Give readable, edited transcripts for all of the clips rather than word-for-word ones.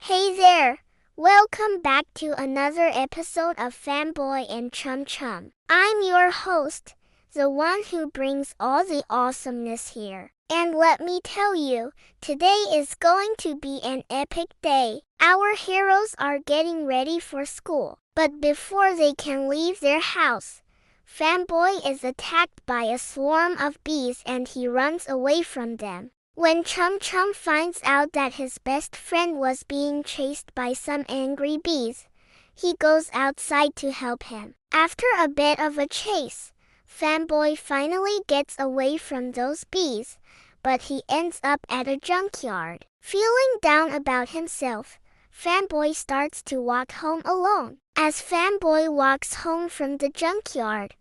Hey there! Welcome back to another episode of Fanboy and Chum Chum. I'm your host, the one who brings all the awesomeness here. And let me tell you, today is going to be an epic day. Our heroes are getting ready for school, but before they can leave their house, Fanboy is attacked by a swarm of bees and he runs away from them. When Chum Chum finds out that his best friend was being chased by some angry bees, he goes outside to help him. After a bit of a chase, Fanboy finally gets away from those bees, but he ends up at a junkyard. Feeling down about himself, Fanboy starts to walk home alone. As Fanboy walks home from the junkyard,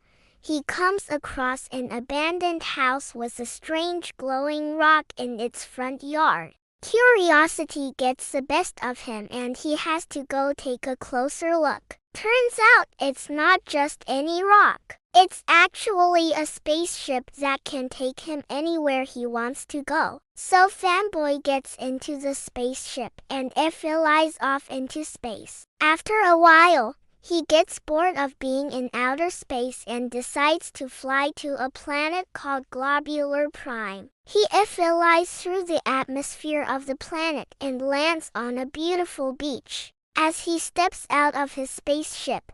he comes across an abandoned house with a strange glowing rock in its front yard. Curiosity gets the best of him and he has to go take a closer look. Turns out it's not just any rock. It's actually a spaceship that can take him anywhere he wants to go. So Fanboy gets into the spaceship and flies off into space. After a while, he gets bored of being in outer space and decides to fly to a planet called Globular Prime. He flies through the atmosphere of the planet and lands on a beautiful beach. As he steps out of his spaceship,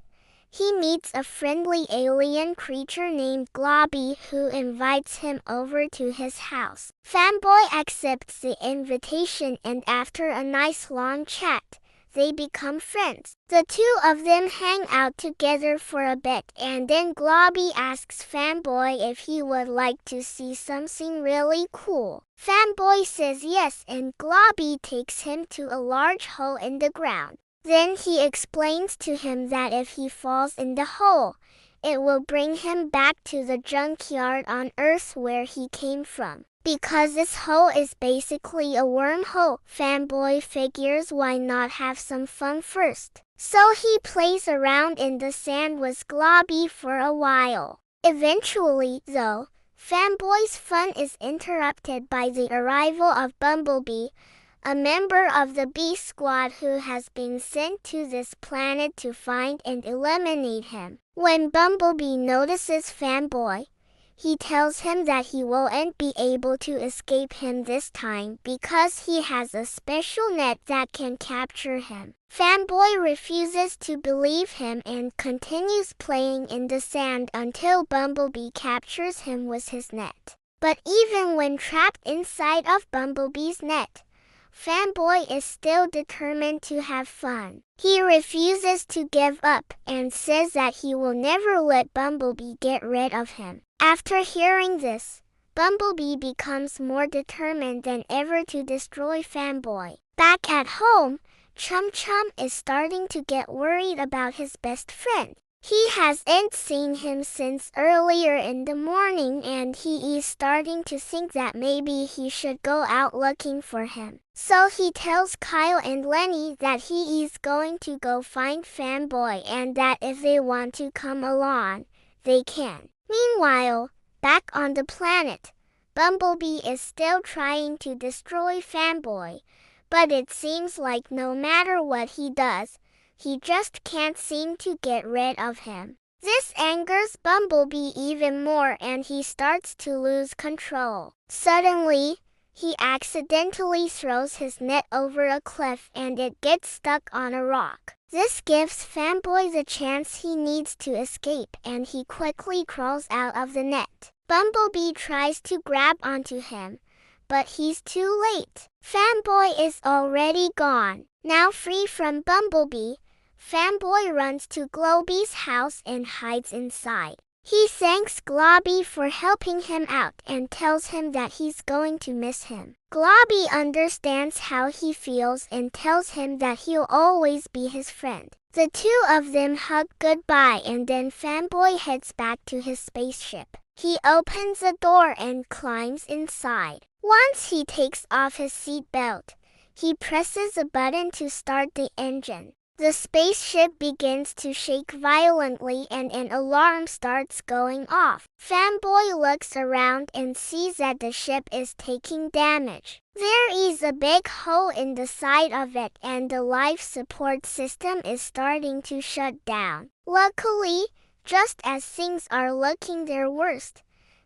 he meets a friendly alien creature named Globby who invites him over to his house. Fanboy accepts the invitation and after a nice long chat, they become friends. The two of them hang out together for a bit and then Globby asks Fanboy if he would like to see something really cool. Fanboy says yes and Globby takes him to a large hole in the ground. Then he explains to him that if he falls in the hole, it will bring him back to the junkyard on Earth where he came from. Because this hole is basically a wormhole, Fanboy figures why not have some fun first. So he plays around in the sand with Globby for a while. Eventually, though, Fanboy's fun is interrupted by the arrival of Bumblebee, a member of the Bee Squad who has been sent to this planet to find and eliminate him. When Bumblebee notices Fanboy, he tells him that he won't be able to escape him this time because he has a special net that can capture him. Fanboy refuses to believe him and continues playing in the sand until Bumblebee captures him with his net. But even when trapped inside of Bumblebee's net, Fanboy is still determined to have fun. He refuses to give up and says that he will never let Bumblebee get rid of him. After hearing this, Bumblebee becomes more determined than ever to destroy Fanboy. Back at home, Chum Chum is starting to get worried about his best friend. He hasn't seen him since earlier in the morning and he is starting to think that maybe he should go out looking for him. So he tells Kyle and Lenny that he is going to go find Fanboy and that if they want to come along, they can. Meanwhile, back on the planet, Bumblebee is still trying to destroy Fanboy, but it seems like no matter what he does, he just can't seem to get rid of him. This angers Bumblebee even more and he starts to lose control. Suddenly, he accidentally throws his net over a cliff and it gets stuck on a rock. This gives Fanboy the chance he needs to escape and he quickly crawls out of the net. Bumblebee tries to grab onto him, but he's too late. Fanboy is already gone. Now free from Bumblebee, Fanboy runs to Globby's house and hides inside. He thanks Globby for helping him out and tells him that he's going to miss him. Globby understands how he feels and tells him that he'll always be his friend. The two of them hug goodbye and then Fanboy heads back to his spaceship. He opens the door and climbs inside. Once he takes off his seatbelt, he presses a button to start the engine. The spaceship begins to shake violently and an alarm starts going off. Fanboy looks around and sees that the ship is taking damage. There is a big hole in the side of it and the life support system is starting to shut down. Luckily, just as things are looking their worst,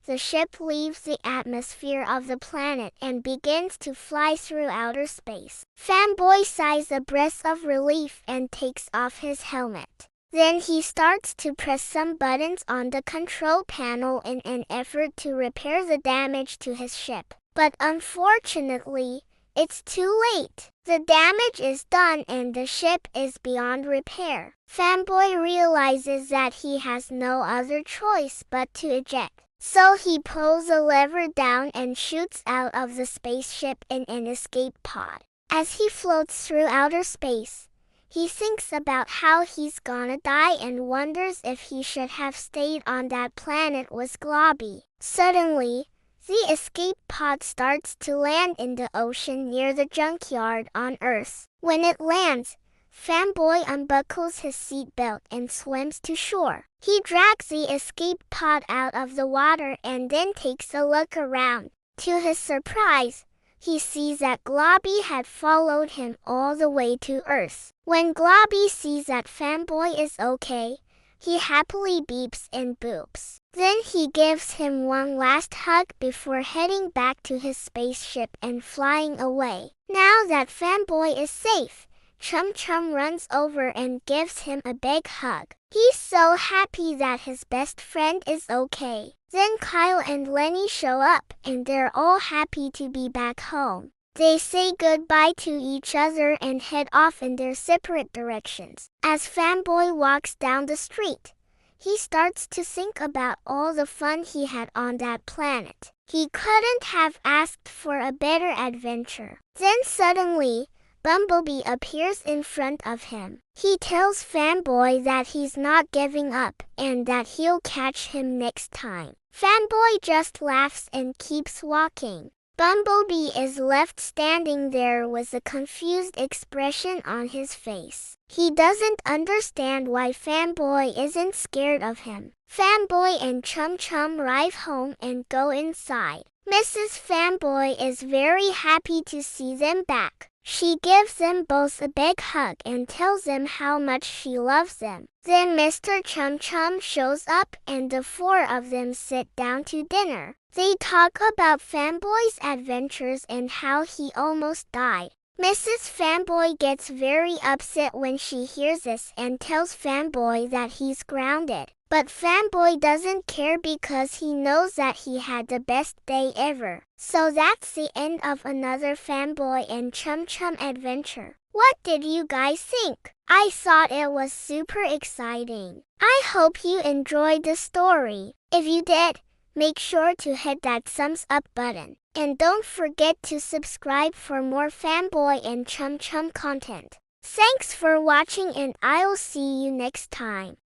the ship leaves the atmosphere of the planet and begins to fly through outer space. Fanboy sighs a breath of relief and takes off his helmet. Then he starts to press some buttons on the control panel in an effort to repair the damage to his ship. But unfortunately, it's too late. The damage is done and the ship is beyond repair. Fanboy realizes that he has no other choice but to eject. So he pulls a lever down and shoots out of the spaceship in an escape pod. As he floats through outer space, he thinks about how he's gonna die and wonders if he should have stayed on that planet with Globby. Suddenly, the escape pod starts to land in the ocean near the junkyard on Earth. When it lands, Fanboy unbuckles his seatbelt and swims to shore. He drags the escape pod out of the water and then takes a look around. To his surprise, he sees that Globby had followed him all the way to Earth. When Globby sees that Fanboy is okay, he happily beeps and boops. Then he gives him one last hug before heading back to his spaceship and flying away. Now that Fanboy is safe, Chum Chum runs over and gives him a big hug. He's so happy that his best friend is okay. Then Kyle and Lenny show up and they're all happy to be back home. They say goodbye to each other and head off in their separate directions. As Fanboy walks down the street, he starts to think about all the fun he had on that planet. He couldn't have asked for a better adventure. Then suddenly, Bumblebee appears in front of him. He tells Fanboy that he's not giving up and that he'll catch him next time. Fanboy just laughs and keeps walking. Bumblebee is left standing there with a confused expression on his face. He doesn't understand why Fanboy isn't scared of him. Fanboy and Chum Chum arrive home and go inside. Mrs. Fanboy is very happy to see them back. She gives them both a big hug and tells them how much she loves them. Then Mr. Chum Chum shows up and the four of them sit down to dinner. They talk about Fanboy's adventures and how he almost died. Mrs. Fanboy gets very upset when she hears this and tells Fanboy that he's grounded. But Fanboy doesn't care because he knows that he had the best day ever. So that's the end of another Fanboy and Chum Chum adventure. What did you guys think? I thought it was super exciting. I hope you enjoyed the story. If you did, make sure to hit that thumbs up button. And don't forget to subscribe for more Fanboy and Chum Chum content. Thanks for watching and I'll see you next time.